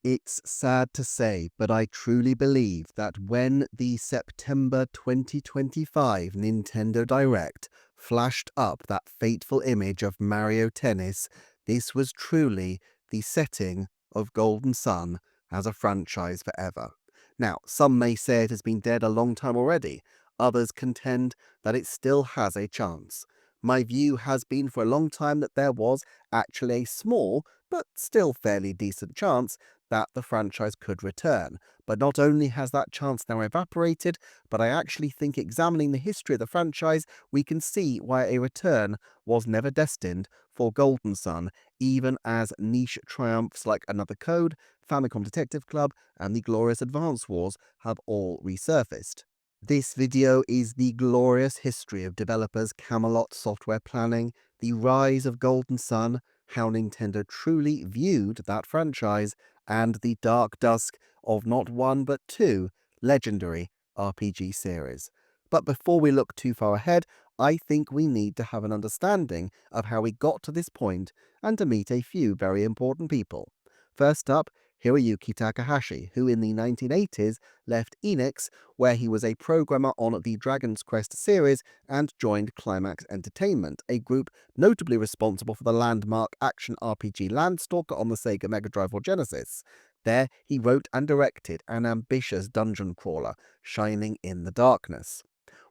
It's sad to say, but I truly believe that when the September 2025 Nintendo Direct flashed up that fateful image of Mario Tennis, this was truly the setting of Golden Sun as a franchise forever. Now, some may say it has been dead a long time already, others contend that it still has a chance. My view has been for a long time that there was actually a small, but still fairly decent chance that the franchise could return. But not only has that chance now evaporated, but I actually think examining the history of the franchise, we can see why a return was never destined for Golden Sun, even as niche triumphs like Another Code, Famicom Detective Club, and the glorious Advance Wars have all resurfaced. This video is the glorious history of developers Camelot Software Planning, the rise of Golden Sun, how Nintendo truly viewed that franchise, and the dark dusk of not one but two legendary RPG series. But before we look too far ahead, I think we need to have an understanding of how we got to this point and to meet a few very important people. First up, Hiroyuki Takahashi, who in the 1980s left Enix, where he was a programmer on the Dragon's Quest series, and joined Climax Entertainment, a group notably responsible for the landmark action RPG Landstalker on the Sega Mega Drive or Genesis. There, he wrote and directed an ambitious dungeon crawler, Shining in the Darkness.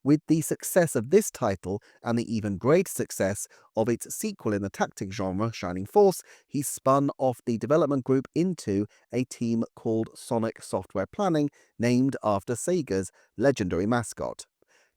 With the success of this title and the even greater success of its sequel in the tactic genre, Shining Force, he spun off the development group into a team called Sonic Software Planning, named after Sega's legendary mascot.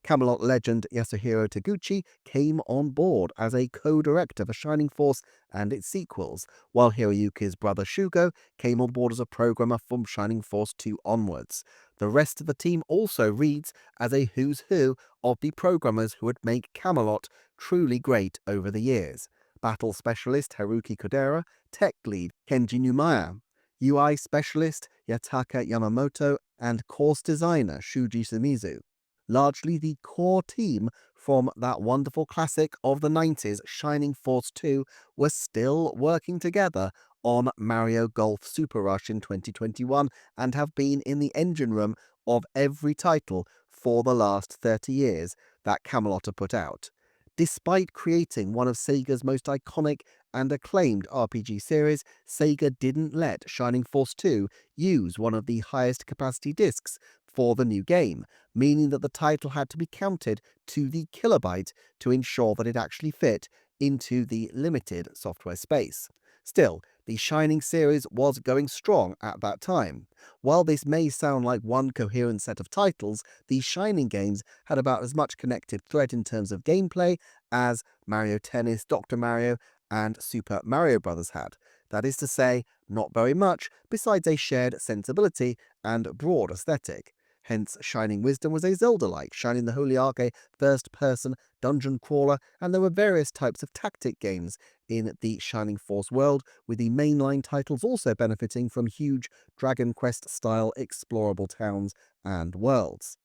Camelot legend Yasuhiro Taguchi came on board as a co-director for Shining Force and its sequels, while Hiroyuki's brother Shugo came on board as a programmer from Shining Force 2 onwards. The rest of the team also reads as a who's who of the programmers who would make Camelot truly great over the years. Battle specialist Haruki Kodera, tech lead Kenji Numaya, UI specialist Yataka Yamamoto, and course designer Shuji Shimizu. Largely the core team from that wonderful classic of the 90s, Shining Force 2, were still working together on Mario Golf Super Rush in 2021 and have been in the engine room of every title for the last 30 years that Camelot have put out. Despite creating one of Sega's most iconic and acclaimed RPG series, Sega didn't let Shining Force 2 use one of the highest capacity discs for the new game, meaning that the title had to be counted to the kilobyte to ensure that it actually fit into the limited software space. Still, the Shining series was going strong at that time. While this may sound like one coherent set of titles, the Shining games had about as much connected thread in terms of gameplay as Mario Tennis, Dr. Mario, and Super Mario Bros. Had. That is to say, not very much besides a shared sensibility and broad aesthetic. Hence, Shining Wisdom was a Zelda-like, Shining the Holy Ark a first-person dungeon crawler, and there were various types of tactic games in the Shining Force world, with the mainline titles also benefiting from huge Dragon Quest-style explorable towns and worlds.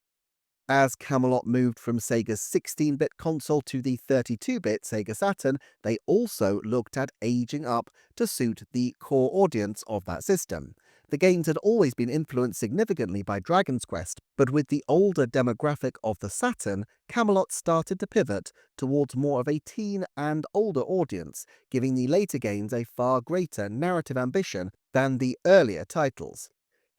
As Camelot moved from Sega's 16-bit console to the 32-bit Sega Saturn, they also looked at aging up to suit the core audience of that system. The games had always been influenced significantly by Dragon's Quest, but with the older demographic of the Saturn, Camelot started to pivot towards more of a teen and older audience, giving the later games a far greater narrative ambition than the earlier titles.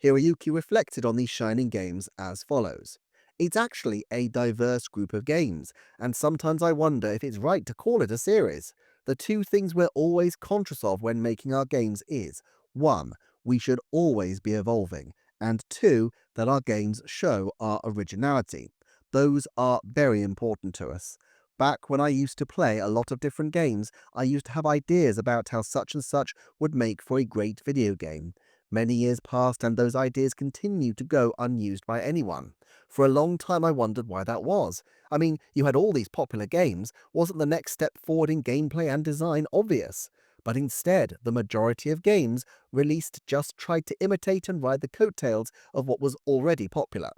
Hiroyuki reflected on these Shining games as follows. It's actually a diverse group of games, and sometimes I wonder if it's right to call it a series. The two things we're always conscious of when making our games is, 1. We should always be evolving, and 2. That our games show our originality. Those are very important to us. Back when I used to play a lot of different games, I used to have ideas about how such and such would make for a great video game. Many years passed and those ideas continued to go unused by anyone. For a long time I wondered why that was. I mean, you had all these popular games, wasn't the next step forward in gameplay and design obvious? But instead, the majority of games released just tried to imitate and ride the coattails of what was already popular.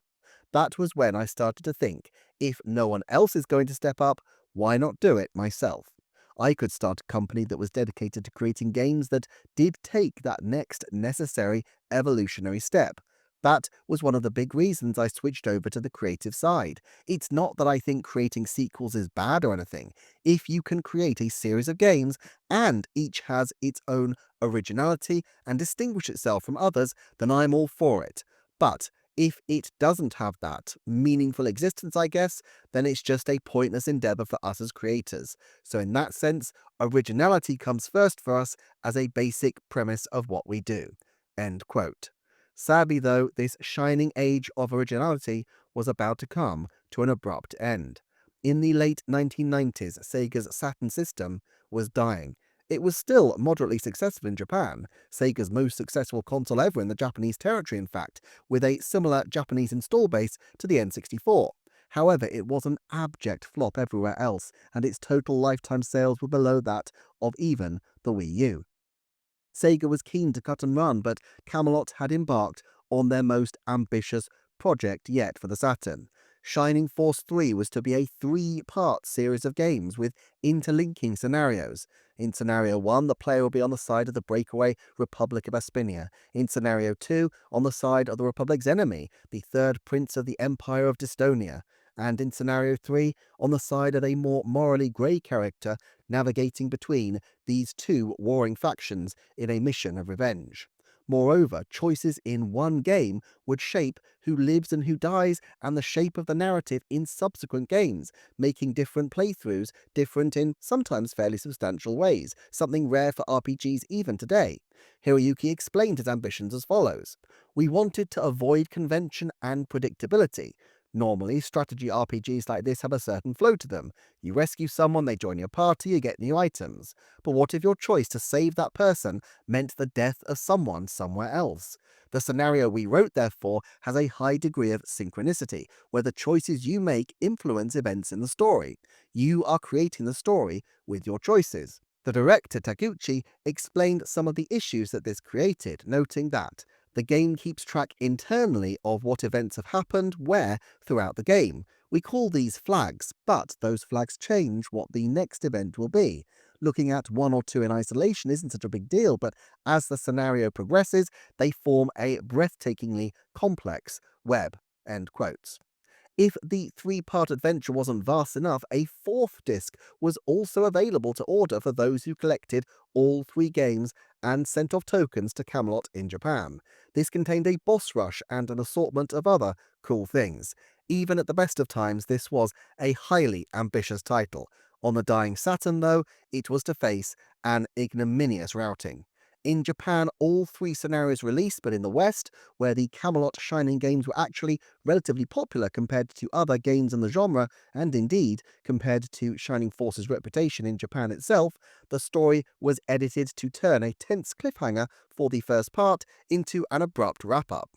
That was when I started to think, if no one else is going to step up, why not do it myself? I could start a company that was dedicated to creating games that did take that next necessary evolutionary step. That was one of the big reasons I switched over to the creative side. It's not that I think creating sequels is bad or anything. If you can create a series of games and each has its own originality and distinguish itself from others, then I'm all for it. But if it doesn't have that meaningful existence, I guess, then it's just a pointless endeavor for us as creators. So in that sense, originality comes first for us as a basic premise of what we do. End quote. Sadly, though, this shining age of originality was about to come to an abrupt end. In the late 1990s, Sega's Saturn system was dying. It was still moderately successful in Japan, Sega's most successful console ever in the Japanese territory, in fact, with a similar Japanese install base to the N64. However, it was an abject flop everywhere else, and its total lifetime sales were below that of even the Wii U. Sega was keen to cut and run, but Camelot had embarked on their most ambitious project yet for the Saturn. Shining Force 3 was to be a three-part series of games with interlinking scenarios. In Scenario 1, the player will be on the side of the breakaway Republic of Aspinia. In Scenario 2, on the side of the Republic's enemy, the third prince of the Empire of Dystonia. And in Scenario 3, on the side of a more morally grey character navigating between these two warring factions in a mission of revenge. Moreover, choices in one game would shape who lives and who dies and the shape of the narrative in subsequent games, making different playthroughs different in sometimes fairly substantial ways, something rare for RPGs even today. Hiroyuki explained his ambitions as follows. We wanted to avoid convention and predictability. Normally, strategy RPGs like this have a certain flow to them. You rescue someone, they join your party, you get new items. But what if your choice to save that person meant the death of someone somewhere else? The scenario we wrote, therefore, has a high degree of synchronicity, where the choices you make influence events in the story. You are creating the story with your choices. The director, Taguchi, explained some of the issues that this created, noting that the game keeps track internally of what events have happened where throughout the game. We call these flags, but those flags change what the next event will be. Looking at one or two in isolation isn't such a big deal, but as the scenario progresses, they form a breathtakingly complex web. End quotes. If the three-part adventure wasn't vast enough, a fourth disc was also available to order for those who collected all three games and sent off tokens to Camelot in Japan. This contained a boss rush and an assortment of other cool things. Even at the best of times, this was a highly ambitious title. On the dying Saturn, though, it was to face an ignominious routing. In Japan, all three scenarios released, but in the West, where the Camelot Shining games were actually relatively popular compared to other games in the genre, and indeed compared to Shining Force's reputation in Japan itself, the story was edited to turn a tense cliffhanger for the first part into an abrupt wrap-up.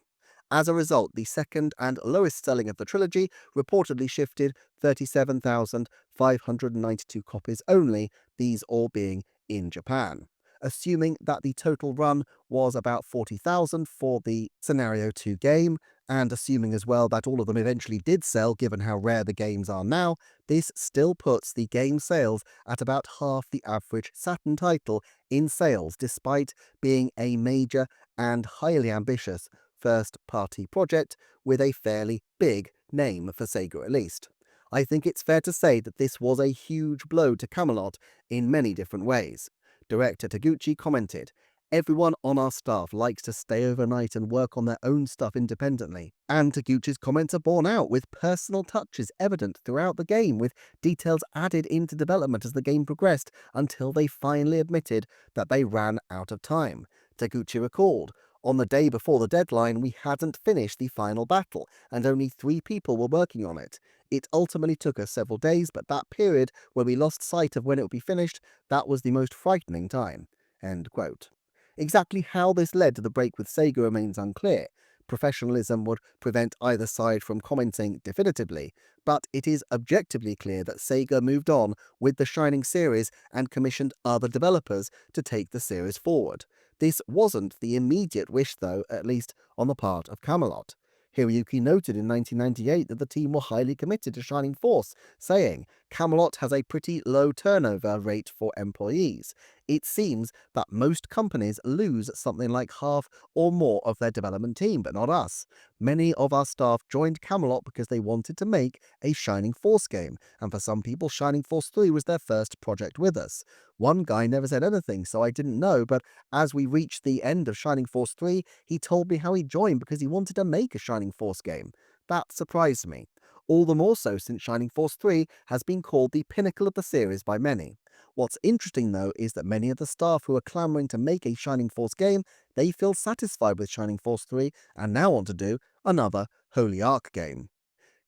As a result, the second and lowest selling of the trilogy reportedly shifted 37,592 copies only, these all being in Japan. Assuming that the total run was about 40,000 for the Scenario 2 game, and assuming as well that all of them eventually did sell given how rare the games are now, this still puts the game sales at about half the average Saturn title in sales, despite being a major and highly ambitious first-party project with a fairly big name for Sega at least. I think it's fair to say that this was a huge blow to Camelot in many different ways. Director Taguchi commented, "Everyone on our staff likes to stay overnight and work on their own stuff independently." And Taguchi's comments are borne out, with personal touches evident throughout the game, with details added into development as the game progressed until they finally admitted that they ran out of time. Taguchi recalled, "On the day before the deadline, we hadn't finished the final battle, and only 3 people were working on it. It ultimately took us several days, but that period where we lost sight of when it would be finished, that was the most frightening time." End quote. Exactly how this led to the break with Sega remains unclear. Professionalism would prevent either side from commenting definitively, but it is objectively clear that Sega moved on with the Shining series and commissioned other developers to take the series forward. This wasn't the immediate wish, though, at least on the part of Camelot. Hiroyuki noted in 1998 that the team were highly committed to Shining Force, saying, Camelot has a pretty low turnover rate for employees. It seems that most companies lose something like half or more of their development team, but not us. Many of our staff joined Camelot because they wanted to make a Shining Force game, and for some people, Shining Force 3 was their first project with us. One guy never said anything, so I didn't know, but as we reached the end of Shining Force 3, he told me how he joined because he wanted to make a Shining Force game. That surprised me. All the more so since Shining Force 3 has been called the pinnacle of the series by many. What's interesting though is that many of the staff who are clamoring to make a Shining Force game, they feel satisfied with Shining Force 3 and now want to do another Holy Ark game.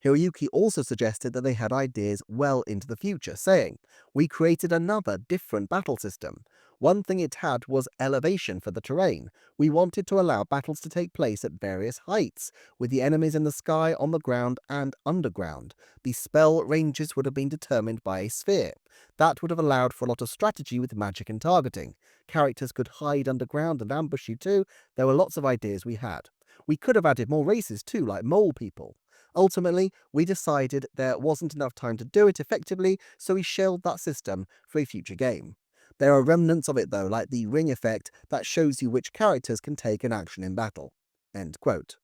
Hiroyuki also suggested that they had ideas well into the future, saying, "We created another different battle system. One thing it had was elevation for the terrain. We wanted to allow battles to take place at various heights, with the enemies in the sky, on the ground, and underground. The spell ranges would have been determined by a sphere. That would have allowed for a lot of strategy with magic and targeting. Characters could hide underground and ambush you too. There were lots of ideas we had. We could have added more races too, like mole people. Ultimately, we decided there wasn't enough time to do it effectively, so we shelved that system for a future game. There are remnants of it though, like the ring effect that shows you which characters can take an action in battle." End quote.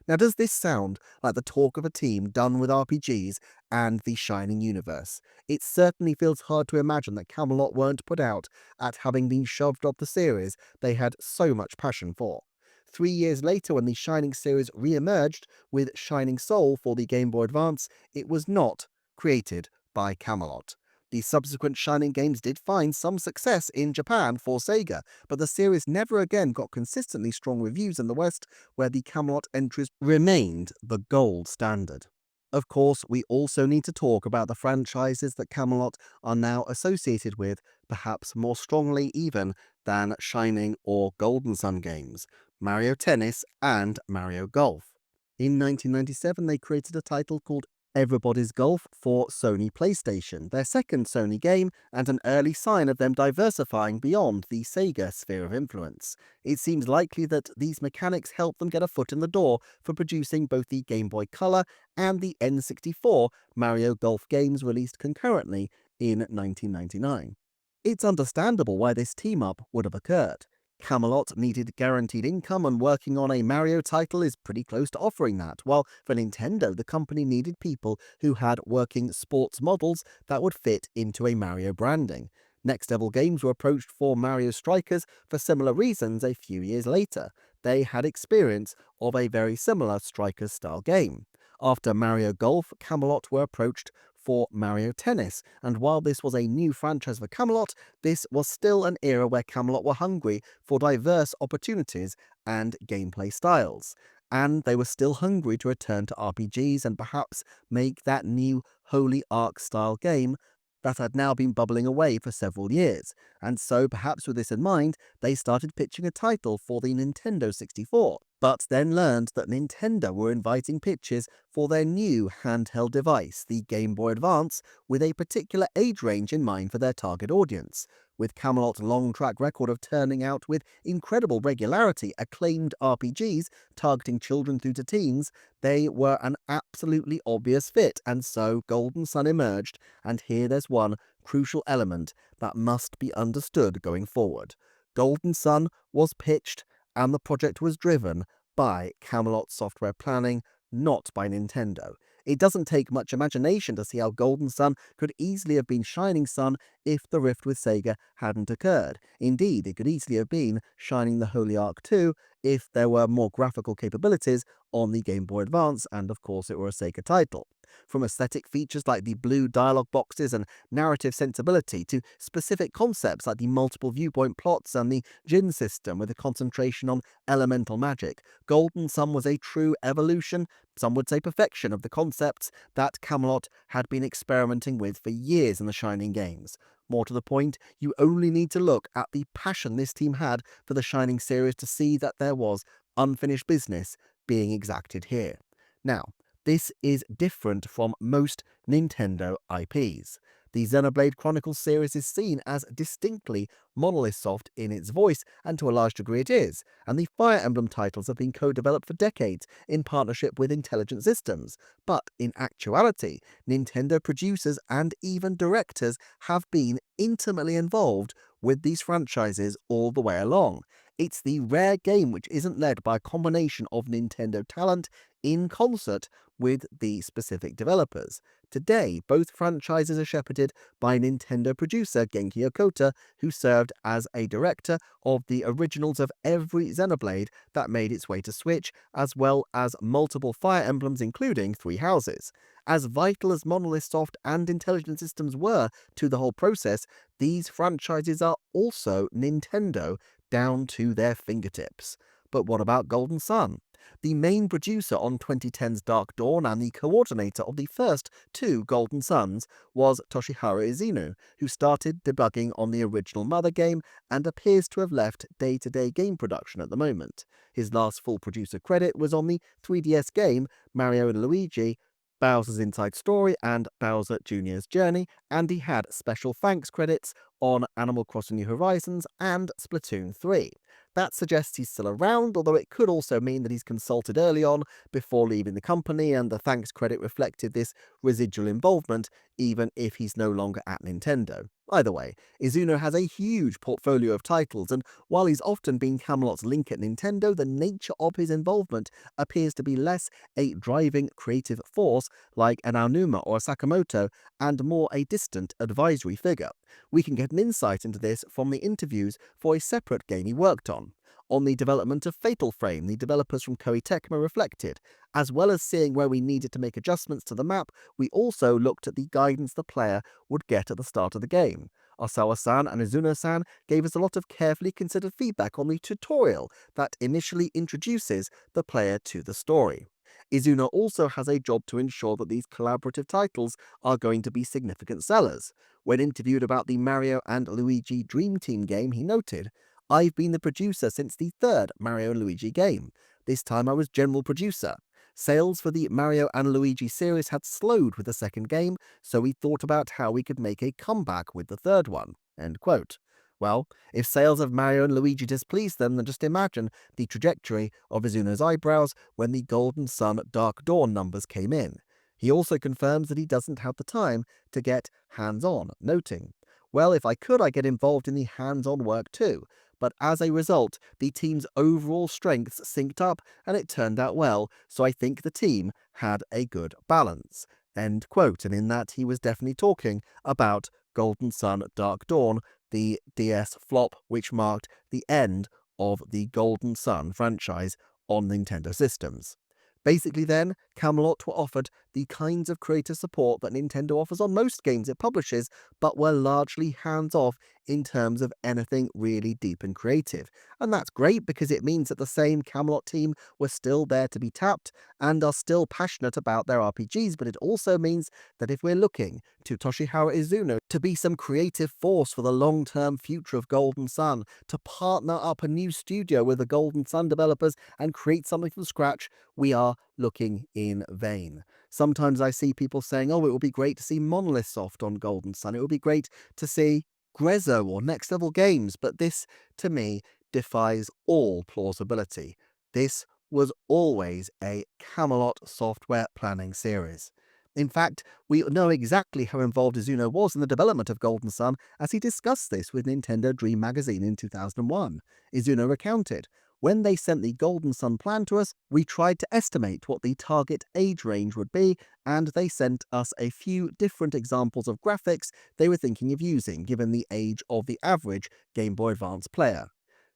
Now, does this sound like the talk of a team done with RPGs and the Shining universe? It certainly feels hard to imagine that Camelot weren't put out at having been shoved off the series they had so much passion for. 3 years later, when the Shining series re-emerged with Shining Soul for the Game Boy Advance, it was not created by Camelot. The subsequent Shining games did find some success in Japan for Sega, but the series never again got consistently strong reviews in the West, where the Camelot entries remained the gold standard. Of course, we also need to talk about the franchises that Camelot are now associated with, perhaps more strongly even than Shining or Golden Sun games: Mario Tennis and Mario Golf. In 1997, they created a title called Everybody's Golf for Sony PlayStation, their second Sony game and an early sign of them diversifying beyond the Sega sphere of influence. It seems likely that these mechanics helped them get a foot in the door for producing both the Game Boy Color and the N64 Mario Golf games released concurrently in 1999. It's understandable why this team-up would have occurred. Camelot needed guaranteed income, and working on a Mario title is pretty close to offering that, while for Nintendo, the company needed people who had working sports models that would fit into a Mario branding. Next Level Games were approached for Mario Strikers for similar reasons a few years later. They had experience of a very similar Strikers-style game. After Mario Golf, Camelot were approached for Mario Tennis, and while this was a new franchise for Camelot, this was still an era where Camelot were hungry for diverse opportunities and gameplay styles. And they were still hungry to return to RPGs and perhaps make that new Holy Ark style game that had now been bubbling away for several years. And so, perhaps with this in mind, they started pitching a title for the Nintendo 64, but then learned that Nintendo were inviting pitches for their new handheld device, the Game Boy Advance, with a particular age range in mind for their target audience. With Camelot's long track record of turning out with incredible regularity acclaimed RPGs targeting children through to teens, they were an absolutely obvious fit, and so Golden Sun emerged, and here there's one crucial element that must be understood going forward. Golden Sun was pitched and the project was driven by Camelot Software Planning, not by Nintendo. It doesn't take much imagination to see how Golden Sun could easily have been Shining Sun if the rift with Sega hadn't occurred. Indeed, it could easily have been Shining the Holy Ark 2 if there were more graphical capabilities on the Game Boy Advance, and of course it were a Sega title. From aesthetic features like the blue dialogue boxes and narrative sensibility to specific concepts like the multiple viewpoint plots and the Jin system with a concentration on elemental magic, Golden Sun was a true evolution, some would say perfection, of the concepts that Camelot had been experimenting with for years in the Shining games. More to the point, you only need to look at the passion this team had for the Shining series to see that there was unfinished business being exacted here. Now, this is different from most Nintendo IPs. The Xenoblade Chronicles series is seen as distinctly Monolith Soft in its voice, and to a large degree it is, and the Fire Emblem titles have been co-developed for decades in partnership with Intelligent Systems. But in actuality, Nintendo producers and even directors have been intimately involved with these franchises all the way along. It's the rare game which isn't led by a combination of Nintendo talent in concert with the specific developers. Today, both franchises are shepherded by Nintendo producer Genki Okota, who served as a director of the originals of every Xenoblade that made its way to Switch, as well as multiple Fire Emblems including Three Houses. As vital as Monolith Soft and Intelligent Systems were to the whole process, these franchises are also Nintendo down to their fingertips. But what about Golden Sun? The main producer on 2010's Dark Dawn and the coordinator of the first two Golden Suns was Toshihiro Izuno, who started debugging on the original Mother game and appears to have left day-to-day game production at the moment. His last full producer credit was on the 3DS game Mario & Luigi, Bowser's Inside Story and Bowser Jr.'s Journey, and he had special thanks credits on Animal Crossing New Horizons and Splatoon 3. That suggests he's still around, although it could also mean that he's consulted early on before leaving the company, and the thanks credit reflected this residual involvement, even if he's no longer at Nintendo. Either way, Izuno has a huge portfolio of titles, and while he's often been Camelot's link at Nintendo, the nature of his involvement appears to be less a driving creative force like an Aonuma or a Sakamoto, and more a distant advisory figure. We can get an insight into this from the interviews for a separate game he worked on. On the development of Fatal Frame, the developers from Koei Tecmo reflected. As well as seeing where we needed to make adjustments to the map, we also looked at the guidance the player would get at the start of the game. Osawa-san and Izuno-san gave us a lot of carefully considered feedback on the tutorial that initially introduces the player to the story. Izuno also has a job to ensure that these collaborative titles are going to be significant sellers. When interviewed about the Mario and Luigi Dream Team game, he noted, "I've been the producer since the third Mario and Luigi game. This time I was general producer. Sales for the Mario and Luigi series had slowed with the second game, so we thought about how we could make a comeback with the third one." End quote. Well, if sales of Mario and Luigi displeased them, then just imagine the trajectory of Izuno's eyebrows when the Golden Sun Dark Dawn numbers came in. He also confirms that he doesn't have the time to get hands-on, noting, "Well, if I could, I'd get involved in the hands-on work too. But as a result, the team's overall strengths synced up and it turned out well, so I think the team had a good balance." End quote. And in that, he was definitely talking about Golden Sun Dark Dawn, the DS flop which marked the end of the Golden Sun franchise on Nintendo systems. Basically then, Camelot were offered the kinds of creative support that Nintendo offers on most games it publishes, but were largely hands-off in terms of anything really deep and creative. And that's great because it means that the same Camelot team were still there to be tapped and are still passionate about their RPGs, but it also means that if we're looking to Toshihiro Izuno to be some creative force for the long-term future of Golden Sun, to partner up a new studio with the Golden Sun developers and create something from scratch, we are looking in vain. Sometimes I see people saying, "Oh, it would be great to see Monolith Soft on Golden Sun. It would be great to see Grezzo or Next Level Games," but this, to me, defies all plausibility. This was always a Camelot software planning series. In fact, we know exactly how involved Izuno was in the development of Golden Sun, as he discussed this with Nintendo Dream magazine in 2001. Izuno recounted, "When they sent the Golden Sun plan to us, we tried to estimate what the target age range would be, and they sent us a few different examples of graphics they were thinking of using, given the age of the average Game Boy Advance player."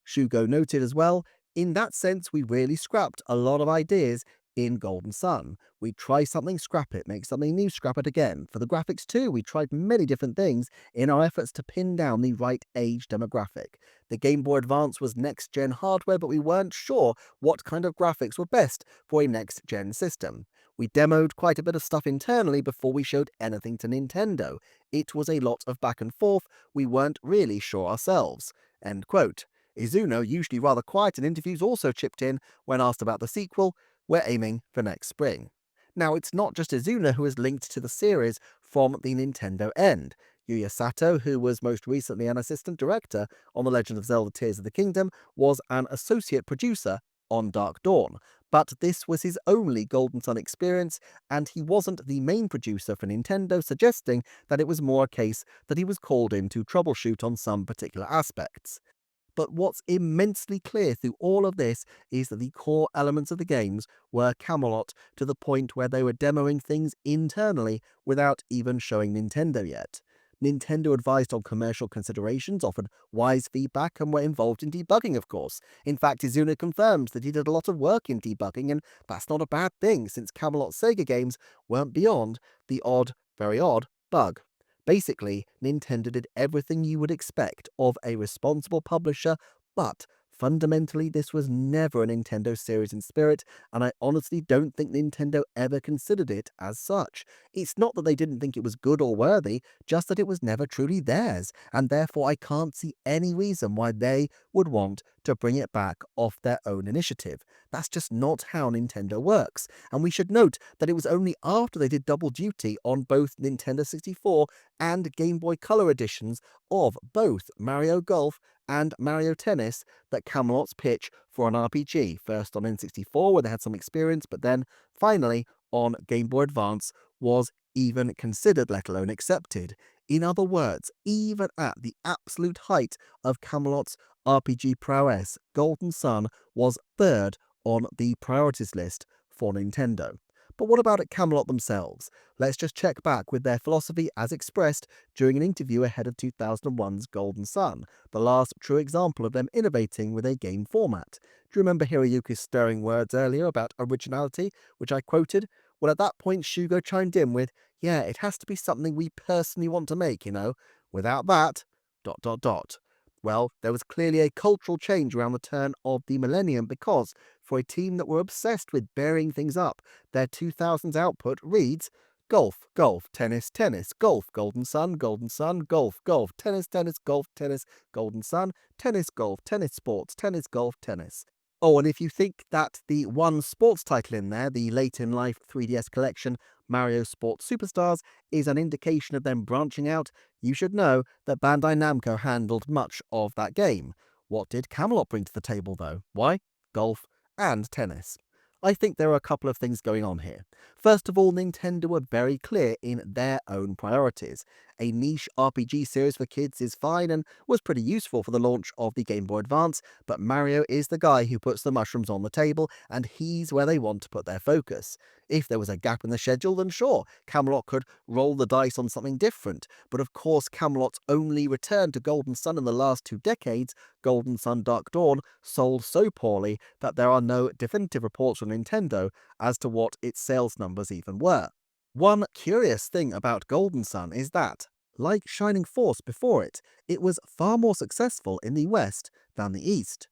Shugo noted as well, "In that sense, we really scrapped a lot of ideas in Golden Sun. We try something, scrap it, make something new, scrap it again. For the graphics too, we tried many different things in our efforts to pin down the right age demographic. The Game Boy Advance was next-gen hardware, but we weren't sure what kind of graphics were best for a next-gen system. We demoed quite a bit of stuff internally before we showed anything to Nintendo. It was a lot of back and forth, we weren't really sure ourselves." End quote. Izuno, usually rather quiet in interviews, also chipped in when asked about the sequel. "We're aiming for next spring." Now, it's not just Izuno who is linked to the series from the Nintendo end. Yuya Sato, who was most recently an assistant director on The Legend of Zelda Tears of the Kingdom, was an associate producer on Dark Dawn. But this was his only Golden Sun experience, and he wasn't the main producer for Nintendo, suggesting that it was more a case that he was called in to troubleshoot on some particular aspects. But what's immensely clear through all of this is that the core elements of the games were Camelot, to the point where they were demoing things internally without even showing Nintendo yet. Nintendo advised on commercial considerations, offered wise feedback, and were involved in debugging, of course. In fact, Izuna confirms that he did a lot of work in debugging, and that's not a bad thing, since Camelot Sega games weren't beyond the odd, very odd, bug. Basically, Nintendo did everything you would expect of a responsible publisher, but fundamentally this was never a Nintendo series in spirit, and I honestly don't think Nintendo ever considered it as such. It's not that they didn't think it was good or worthy, just that it was never truly theirs, and therefore I can't see any reason why they would want to bring it back off their own initiative. That's just not how Nintendo works, and we should note that it was only after they did double duty on both Nintendo 64 and Game Boy Color editions of both Mario Golf and Mario Tennis that Camelot's pitch for an RPG, first on N64 where they had some experience, but then finally on Game Boy Advance, was even considered, let alone accepted. In other words, even at the absolute height of Camelot's RPG prowess, Golden Sun was third on the priorities list for Nintendo. But what about at Camelot themselves? Let's just check back with their philosophy as expressed during an interview ahead of 2001's Golden Sun, the last true example of them innovating with a game format. Do you remember Hiroyuki's stirring words earlier about originality, which I quoted? Well, at that point, Shugo chimed in with, "Yeah, it has to be something we personally want to make, you know. Without that, dot dot dot." Well, there was clearly a cultural change around the turn of the millennium because, for a team that were obsessed with burying things up, their 2000s output reads golf, golf, tennis, tennis, golf, golden sun, golf, golf, tennis, tennis, golf, tennis, golden sun, tennis, golf, tennis, sports, tennis, golf, tennis. Oh, and if you think that the one sports title in there, the late in life 3DS collection Mario Sports Superstars, is an indication of them branching out, you should know that Bandai Namco handled much of that game. What did Camelot bring to the table, though? Why? Golf and tennis. I think there are a couple of things going on here. First of all, Nintendo were very clear in their own priorities. A niche RPG series for kids is fine and was pretty useful for the launch of the Game Boy Advance, but Mario is the guy who puts the mushrooms on the table, and he's where they want to put their focus. If there was a gap in the schedule, then sure, Camelot could roll the dice on something different, but of course Camelot's only return to Golden Sun in the last 2 decades, Golden Sun Dark Dawn, sold so poorly that there are no definitive reports from Nintendo as to what its sales numbers even were. One curious thing about Golden Sun is that, like Shining Force before it, it was far more successful in the West than the East.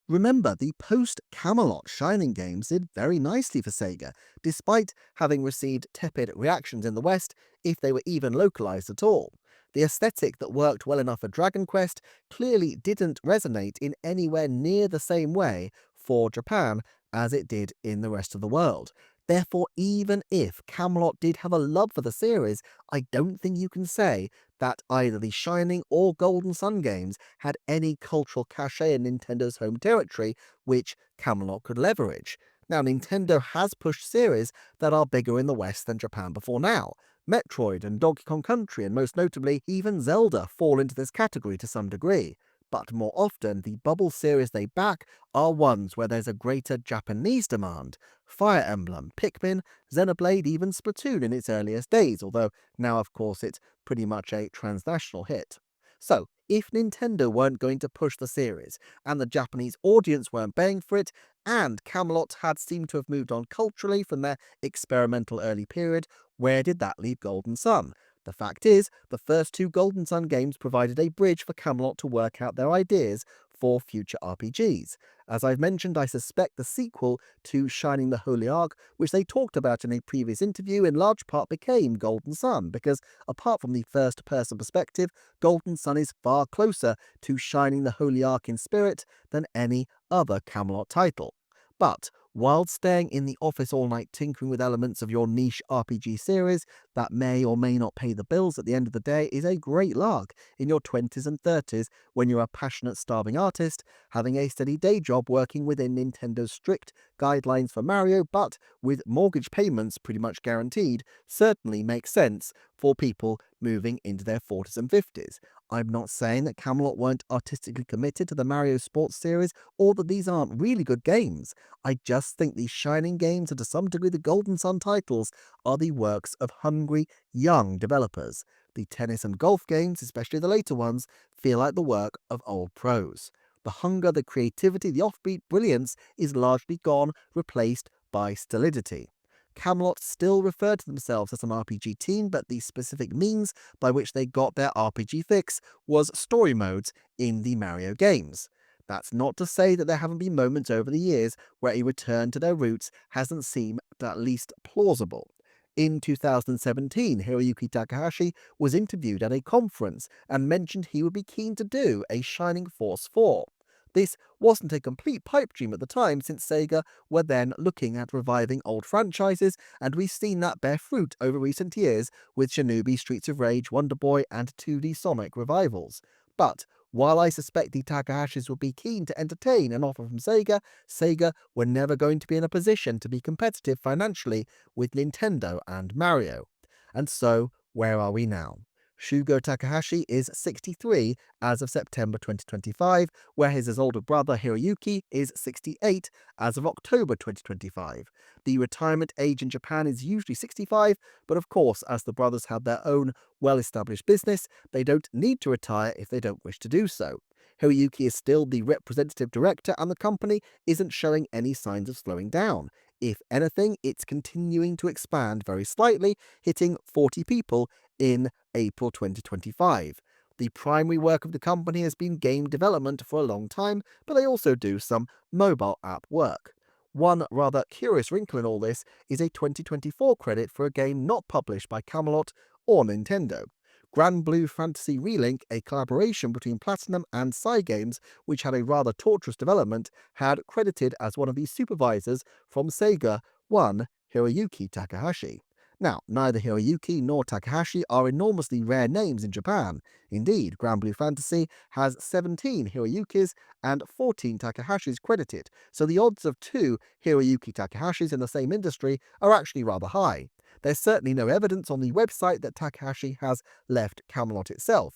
Remember, the post-Camelot Shining games did very nicely for Sega, despite having received tepid reactions in the West, if they were even localized at all. The aesthetic that worked well enough for Dragon Quest clearly didn't resonate in anywhere near the same way for Japan as it did in the rest of the world. Therefore, even if Camelot did have a love for the series, I don't think you can say that either the Shining or Golden Sun games had any cultural cachet in Nintendo's home territory which Camelot could leverage. Now, Nintendo has pushed series that are bigger in the West than Japan before now. Metroid and Donkey Kong Country, and most notably, even Zelda, fall into this category to some degree. But more often, the bubble series they back are ones where there's a greater Japanese demand. Fire Emblem, Pikmin, Xenoblade, even Splatoon in its earliest days, although now of course it's pretty much a transnational hit. So, if Nintendo weren't going to push the series, and the Japanese audience weren't paying for it, and Camelot had seemed to have moved on culturally from their experimental early period, where did that leave Golden Sun? The fact is, the first 2 Golden Sun games provided a bridge for Camelot to work out their ideas for future RPGs. As I've mentioned, I suspect the sequel to Shining the Holy Ark, which they talked about in a previous interview, in large part became Golden Sun, because apart from the first-person perspective, Golden Sun is far closer to Shining the Holy Ark in spirit than any other Camelot title. But while staying in the office all night tinkering with elements of your niche RPG series, that may or may not pay the bills at the end of the day is a great lark in your 20s and 30s when you're a passionate, starving artist, having a steady day job working within Nintendo's strict guidelines for Mario, but with mortgage payments pretty much guaranteed, certainly makes sense for people moving into their 40s and 50s. I'm not saying that Camelot weren't artistically committed to the Mario Sports series or that these aren't really good games. I just think these Shining games, and to some degree the Golden Sun titles, are the works of hungry, young developers. The tennis and golf games, especially the later ones, feel like the work of old pros. The hunger, the creativity, the offbeat brilliance is largely gone, replaced by stolidity. Camelot still referred to themselves as an RPG team, but the specific means by which they got their RPG fix was story modes in the Mario games. That's not to say that there haven't been moments over the years where a return to their roots hasn't seemed at least plausible. In 2017, Hiroyuki Takahashi was interviewed at a conference and mentioned he would be keen to do a Shining Force 4. This wasn't a complete pipe dream at the time, since Sega were then looking at reviving old franchises, and we've seen that bear fruit over recent years with Shinobi, Streets of Rage, Wonder Boy, and 2D Sonic revivals. But while I suspect the Takahashis would be keen to entertain an offer from Sega, Sega were never going to be in a position to be competitive financially with Nintendo and Mario. And so, where are we now? Shugo Takahashi is 63 as of September 2025, whereas his older brother Hiroyuki is 68 as of October 2025. The retirement age in Japan is usually 65, but of course, as the brothers have their own well-established business, they don't need to retire if they don't wish to do so. Hiroyuki is still the representative director, and the company isn't showing any signs of slowing down. If anything, it's continuing to expand very slightly, hitting 40 people in April 2025. The primary work of the company has been game development for a long time, but they also do some mobile app work. One rather curious wrinkle in all this is a 2024 credit for a game not published by Camelot or Nintendo. Grand Blue Fantasy Relink, a collaboration between Platinum and Cygames, which had a rather torturous development, had credited as one of the supervisors from Sega one Hiroyuki Takahashi. Now, neither Hiroyuki nor Takahashi are enormously rare names in Japan. Indeed, Grand Blue Fantasy has 17 Hiroyukis and 14 Takahashis credited, so the odds of two Hiroyuki Takahashis in the same industry are actually rather high. There's certainly no evidence on the website that Takahashi has left Camelot itself.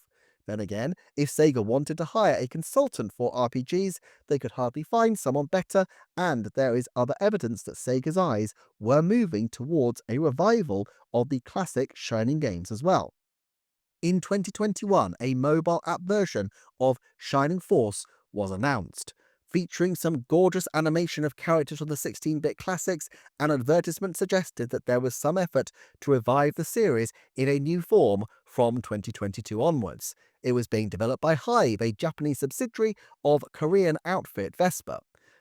Then again, if Sega wanted to hire a consultant for RPGs, they could hardly find someone better, and there is other evidence that Sega's eyes were moving towards a revival of the classic Shining games as well. In 2021, a mobile app version of Shining Force was announced. Featuring some gorgeous animation of characters from the 16-bit classics, an advertisement suggested that there was some effort to revive the series in a new form from 2022 onwards. It was being developed by Hive, a Japanese subsidiary of Korean outfit Vespa.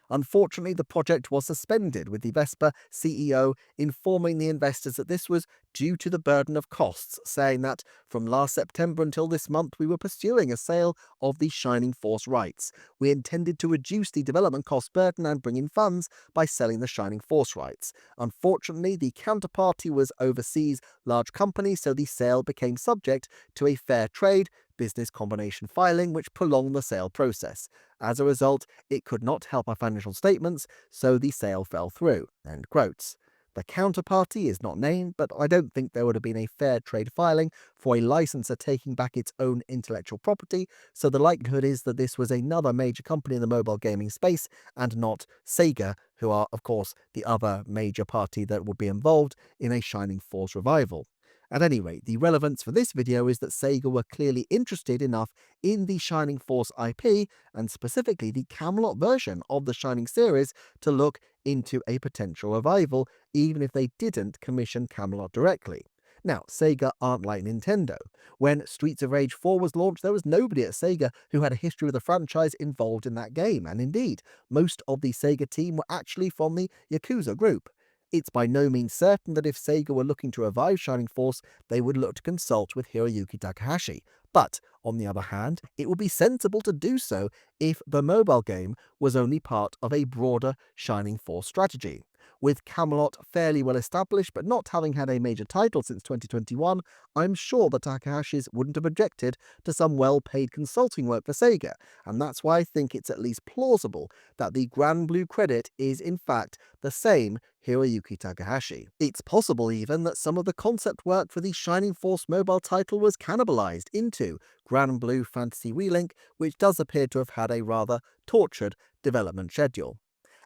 Unfortunately, the project was suspended, with the Vespa CEO informing the investors that this was due to the burden of costs, saying that from last September until this month we were pursuing a sale of the Shining Force rights. We intended to reduce the development cost burden and bring in funds by selling the Shining Force rights. Unfortunately, the counterparty was overseas large company, so the sale became subject to a fair trade business combination filing, which prolonged the sale process. As a result, it could not help our financial statements, so the sale fell through. End quotes. The counterparty is not named, but I don't think there would have been a fair trade filing for a licensor taking back its own intellectual property, so the likelihood is that this was another major company in the mobile gaming space and not Sega, who are, of course, the other major party that would be involved in a Shining Force revival. At any rate, the relevance for this video is that Sega were clearly interested enough in the Shining Force IP, and specifically the Camelot version of the Shining series, to look into a potential revival, even if they didn't commission Camelot directly. Now, Sega aren't like Nintendo. When Streets of Rage 4 was launched, there was nobody at Sega who had a history with the franchise involved in that game, and indeed, most of the Sega team were actually from the Yakuza group. It's by no means certain that if Sega were looking to revive Shining Force, they would look to consult with Hiroyuki Takahashi. But, on the other hand, it would be sensible to do so if the mobile game was only part of a broader Shining Force strategy. With Camelot fairly well established but not having had a major title since 2021, I'm sure the Takahashis wouldn't have objected to some well-paid consulting work for Sega, and that's why I think it's at least plausible that the Grand Blue credit is in fact the same Hiroyuki Takahashi. It's possible even that some of the concept work for the Shining Force mobile title was cannibalized into Grand Blue Fantasy Relink, which does appear to have had a rather tortured development schedule.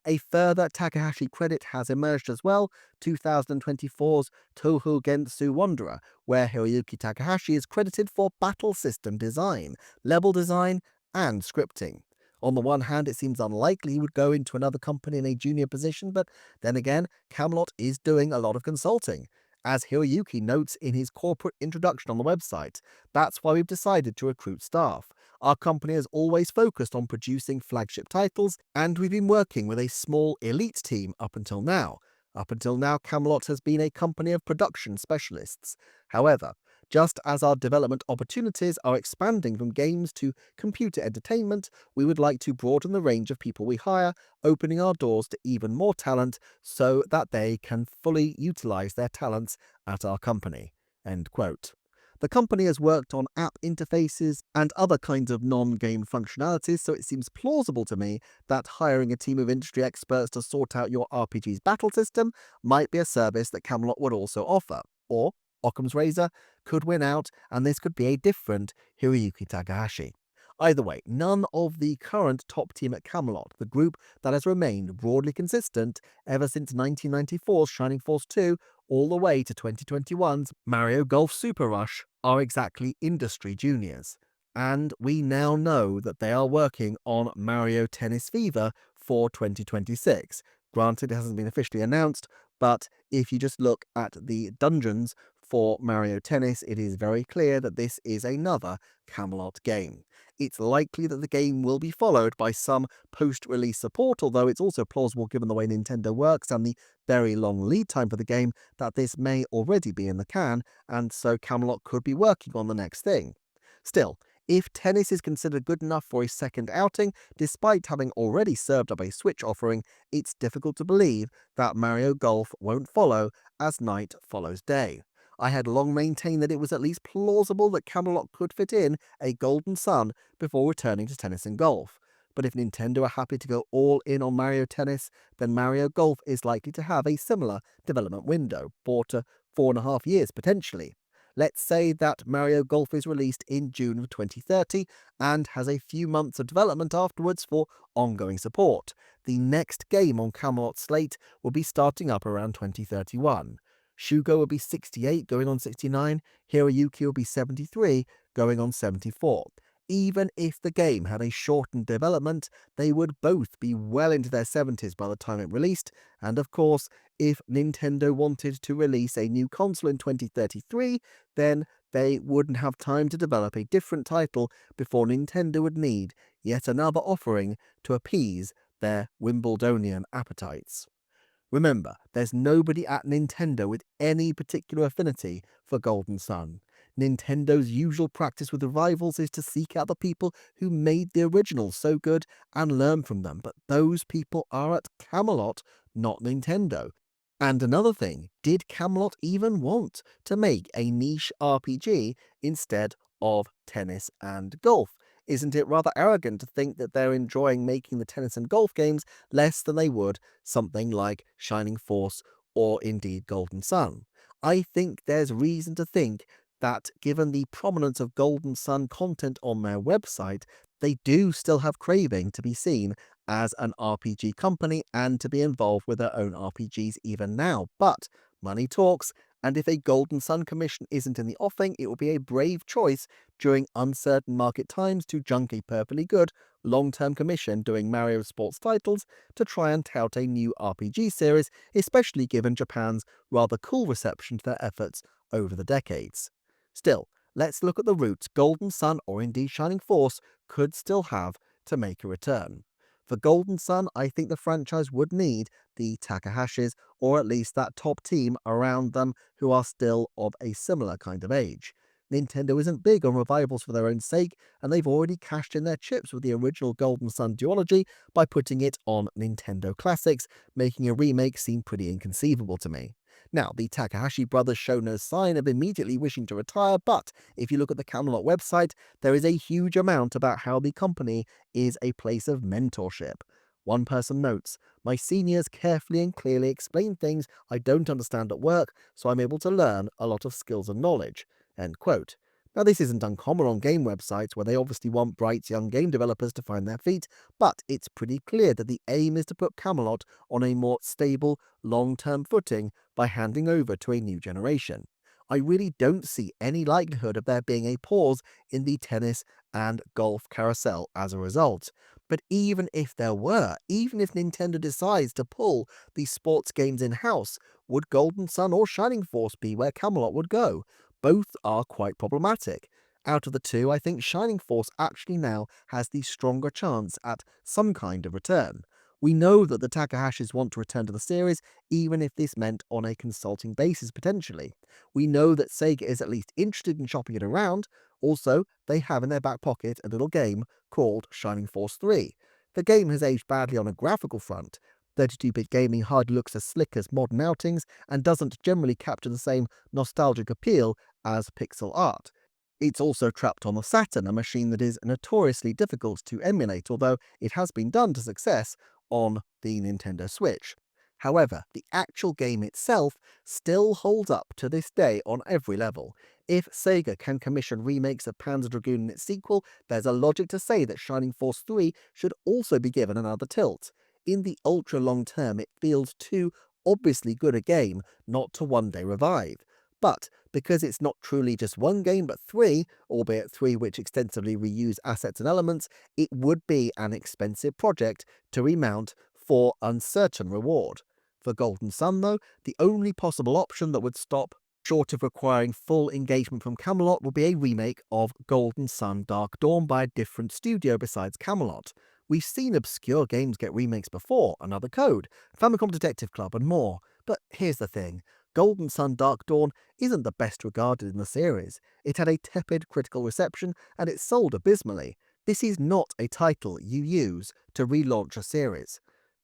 A further Takahashi credit has emerged as well, 2024's Touhou Gensu Wanderer, where Hiroyuki Takahashi is credited for battle system design, level design, and scripting. On the one hand, it seems unlikely he would go into another company in a junior position, but then again, Camelot is doing a lot of consulting. As Hiroyuki notes in his corporate introduction on the website, that's why we've decided to recruit staff. Our company has always focused on producing flagship titles, and we've been working with a small elite team up until now. Up until now, Camelot has been a company of production specialists. However, just as our development opportunities are expanding from games to computer entertainment, we would like to broaden the range of people we hire, opening our doors to even more talent so that they can fully utilize their talents at our company. End quote. The company has worked on app interfaces and other kinds of non-game functionalities, so it seems plausible to me that hiring a team of industry experts to sort out your RPG's battle system might be a service that Camelot would also offer. Or Occam's razor could win out, and this could be a different Hiroyuki Takahashi. Either way, none of the current top team at Camelot, the group that has remained broadly consistent ever since 1994's Shining Force 2 all the way to 2021's Mario Golf Super Rush, are exactly industry juniors. And we now know that they are working on Mario Tennis Fever for 2026. Granted, it hasn't been officially announced, but if you just look at the dungeons for Mario Tennis, it is very clear that this is another Camelot game. It's likely that the game will be followed by some post-release support, although it's also plausible given the way Nintendo works and the very long lead time for the game that this may already be in the can, and so Camelot could be working on the next thing. Still, if tennis is considered good enough for a second outing, despite having already served up a Switch offering, it's difficult to believe that Mario Golf won't follow as night follows day. I had long maintained that it was at least plausible that Camelot could fit in a Golden Sun before returning to tennis and golf. But if Nintendo are happy to go all in on Mario Tennis, then Mario Golf is likely to have a similar development window, 4 to 4.5 years potentially. Let's say that Mario Golf is released in June of 2030 and has a few months of development afterwards for ongoing support. The next game on Camelot's slate will be starting up around 2031. Shugo will be 68 going on 69, Hiroyuki will be 73 going on 74. Even if the game had a shortened development, they would both be well into their 70s by the time it released, and of course, if Nintendo wanted to release a new console in 2033, then they wouldn't have time to develop a different title before Nintendo would need yet another offering to appease their Wimbledonian appetites. Remember, there's nobody at Nintendo with any particular affinity for Golden Sun. Nintendo's usual practice with revivals is to seek out the people who made the originals so good and learn from them, but those people are at Camelot, not Nintendo. And another thing, did Camelot even want to make a niche RPG instead of tennis and golf? Isn't it rather arrogant to think that they're enjoying making the tennis and golf games less than they would something like Shining Force or indeed Golden Sun? I think there's reason to think that given the prominence of Golden Sun content on their website, they do still have craving to be seen as an RPG company and to be involved with their own RPGs even now. But money talks, and if a Golden Sun commission isn't in the offing, it will be a brave choice during uncertain market times to junk a perfectly good long-term commission doing Mario sports titles to try and tout a new RPG series, especially given Japan's rather cool reception to their efforts over the decades. Still, let's look at the routes Golden Sun or indeed Shining Force could still have to make a return. For Golden Sun, I think the franchise would need the Takahashis, or at least that top team around them who are still of a similar kind of age. Nintendo isn't big on revivals for their own sake, and they've already cashed in their chips with the original Golden Sun duology by putting it on Nintendo Classics, making a remake seem pretty inconceivable to me. Now, the Takahashi brothers show no sign of immediately wishing to retire, but if you look at the Camelot website, there is a huge amount about how the company is a place of mentorship. One person notes, "My seniors carefully and clearly explain things I don't understand at work, so I'm able to learn a lot of skills and knowledge." End quote. Now, this isn't uncommon on game websites where they obviously want bright young game developers to find their feet, but it's pretty clear that the aim is to put Camelot on a more stable, long-term footing by handing over to a new generation. I really don't see any likelihood of there being a pause in the tennis and golf carousel as a result. But even if there were, even if Nintendo decides to pull these sports games in-house, would Golden Sun or Shining Force be where Camelot would go? Both are quite problematic. Out of the two, I think Shining Force actually now has the stronger chance at some kind of return. We know that the Takahashis want to return to the series, even if this meant on a consulting basis potentially. We know that Sega is at least interested in shopping it around. Also, they have in their back pocket a little game called Shining Force 3. The game has aged badly on a graphical front. 32-bit gaming hardly looks as slick as modern outings and doesn't generally capture the same nostalgic appeal as pixel art. It's also trapped on the Saturn, a machine that is notoriously difficult to emulate, although it has been done to success on the Nintendo Switch. However, the actual game itself still holds up to this day on every level. If Sega can commission remakes of Panzer Dragoon and its sequel, there's a logic to say that Shining Force 3 should also be given another tilt. In the ultra long term, it feels too obviously good a game not to one day revive. But because it's not truly just one game but three, albeit three which extensively reuse assets and elements, it would be an expensive project to remount for uncertain reward. For Golden Sun, though, the only possible option that would stop, short of requiring full engagement from Camelot, would be a remake of Golden Sun Dark Dawn by a different studio besides Camelot. We've seen obscure games get remakes before, Another Code, Famicom Detective Club, and more. But here's the thing. Golden Sun Dark Dawn isn't the best regarded in the series. It had a tepid critical reception and it sold abysmally. This is not a title you use to relaunch a series.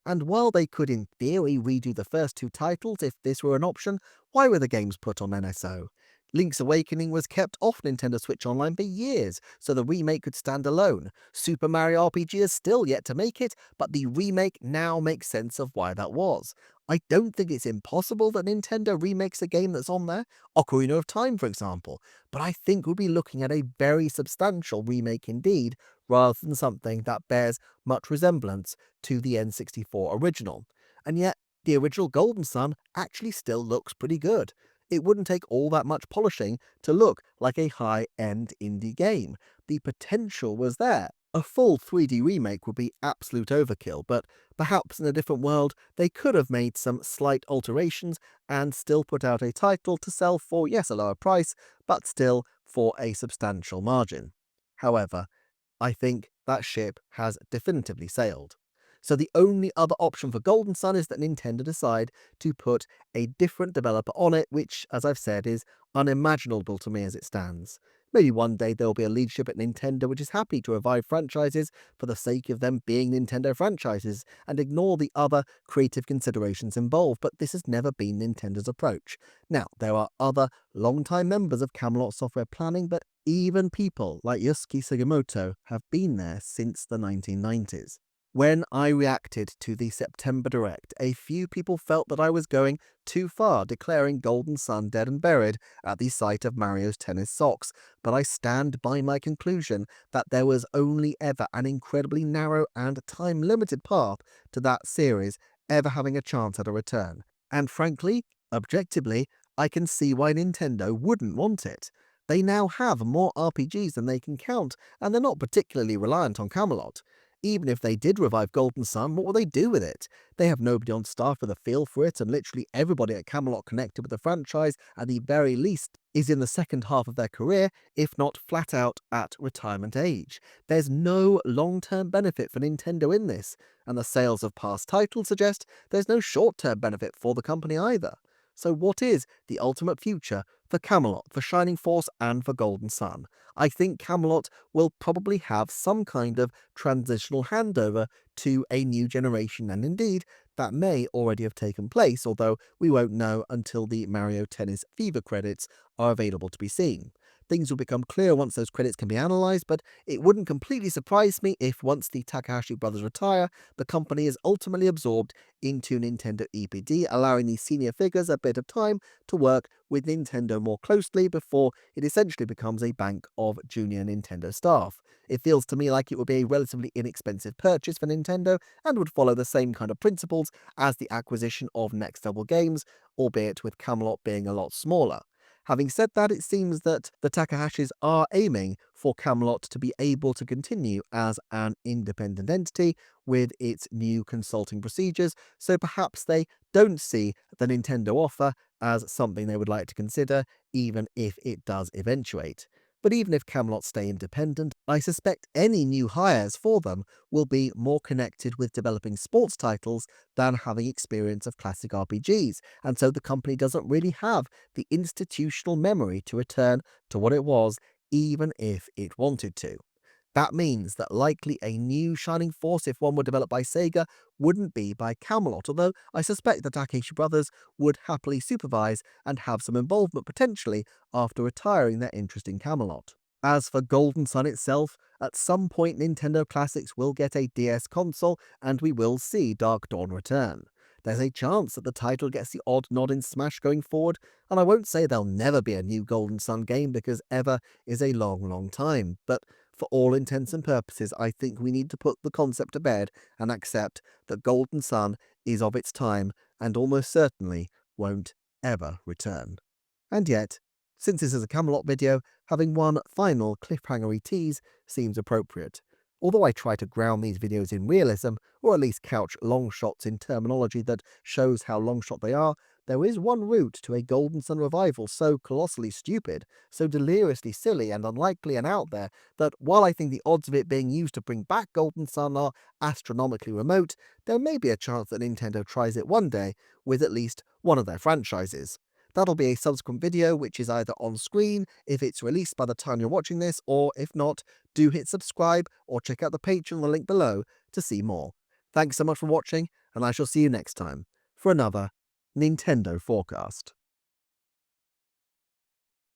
And while they could in theory redo the first two titles if this were an option, why were the games put on NSO? Link's Awakening was kept off Nintendo Switch Online for years, so the remake could stand alone. Super Mario RPG is still yet to make it, but the remake now makes sense of why that was. I don't think it's impossible that Nintendo remakes a game that's on there, Ocarina of Time for example, but I think we'll be looking at a very substantial remake indeed, rather than something that bears much resemblance to the N64 original. And yet, the original Golden Sun actually still looks pretty good. It wouldn't take all that much polishing to look like a high-end indie game. The potential was there. A full 3D remake would be absolute overkill, but perhaps in a different world they could have made some slight alterations and still put out a title to sell for, yes, a lower price, but still for a substantial margin. However, I think that ship has definitively sailed. So the only other option for Golden Sun is that Nintendo decide to put a different developer on it, which, as I've said, is unimaginable to me as it stands. Maybe one day there will be a leadership at Nintendo which is happy to revive franchises for the sake of them being Nintendo franchises and ignore the other creative considerations involved, but this has never been Nintendo's approach. Now, there are other long-time members of Camelot Software Planning, but even people like Yusuke Sugimoto have been there since the 1990s. When I reacted to the September Direct, a few people felt that I was going too far, declaring Golden Sun dead and buried at the sight of Mario's tennis socks, but I stand by my conclusion that there was only ever an incredibly narrow and time-limited path to that series ever having a chance at a return. And frankly, objectively, I can see why Nintendo wouldn't want it. They now have more RPGs than they can count, and they're not particularly reliant on Camelot. Even if they did revive Golden Sun, what will they do with it? They have nobody on staff with a feel for it, and literally everybody at Camelot connected with the franchise, at the very least, is in the second half of their career, if not flat out at retirement age. There's no long-term benefit for Nintendo in this, and the sales of past titles suggest there's no short-term benefit for the company either. So what is the ultimate future for Camelot, for Shining Force, and for Golden Sun? I think Camelot will probably have some kind of transitional handover to a new generation, and indeed, that may already have taken place, although we won't know until the Mario Tennis Fever credits are available to be seen. Things will become clear once those credits can be analysed, but it wouldn't completely surprise me if once the Takahashi brothers retire, the company is ultimately absorbed into Nintendo EPD, allowing the senior figures a bit of time to work with Nintendo more closely before it essentially becomes a bank of junior Nintendo staff. It feels to me like it would be a relatively inexpensive purchase for Nintendo and would follow the same kind of principles as the acquisition of Next Level Games, albeit with Camelot being a lot smaller. Having said that, it seems that the Takahashis are aiming for Camelot to be able to continue as an independent entity with its new consulting procedures, so perhaps they don't see the Nintendo offer as something they would like to consider, even if it does eventuate. But even if Camelot stay independent, I suspect any new hires for them will be more connected with developing sports titles than having experience of classic RPGs, and so the company doesn't really have the institutional memory to return to what it was, even if it wanted to. That means that likely a new Shining Force, if one were developed by Sega, wouldn't be by Camelot, although I suspect the Takeshi brothers would happily supervise and have some involvement potentially after retiring their interest in Camelot. As for Golden Sun itself, at some point Nintendo Classics will get a DS console and we will see Dark Dawn return. There's a chance that the title gets the odd nod in Smash going forward, and I won't say there'll never be a new Golden Sun game because ever is a long, long time, but for all intents and purposes, I think we need to put the concept to bed and accept that Golden Sun is of its time and almost certainly won't ever return. And yet, since this is a Camelot video, having one final cliffhangery tease seems appropriate. Although I try to ground these videos in realism, or at least couch long shots in terminology that shows how long shot they are, there is one route to a Golden Sun revival so colossally stupid, so deliriously silly and unlikely and out there, that while I think the odds of it being used to bring back Golden Sun are astronomically remote, there may be a chance that Nintendo tries it one day with at least one of their franchises. That'll be a subsequent video which is either on screen if it's released by the time you're watching this, or if not, do hit subscribe or check out the Patreon, the link below, to see more. Thanks so much for watching, and I shall see you next time for another Nintendo Forecast.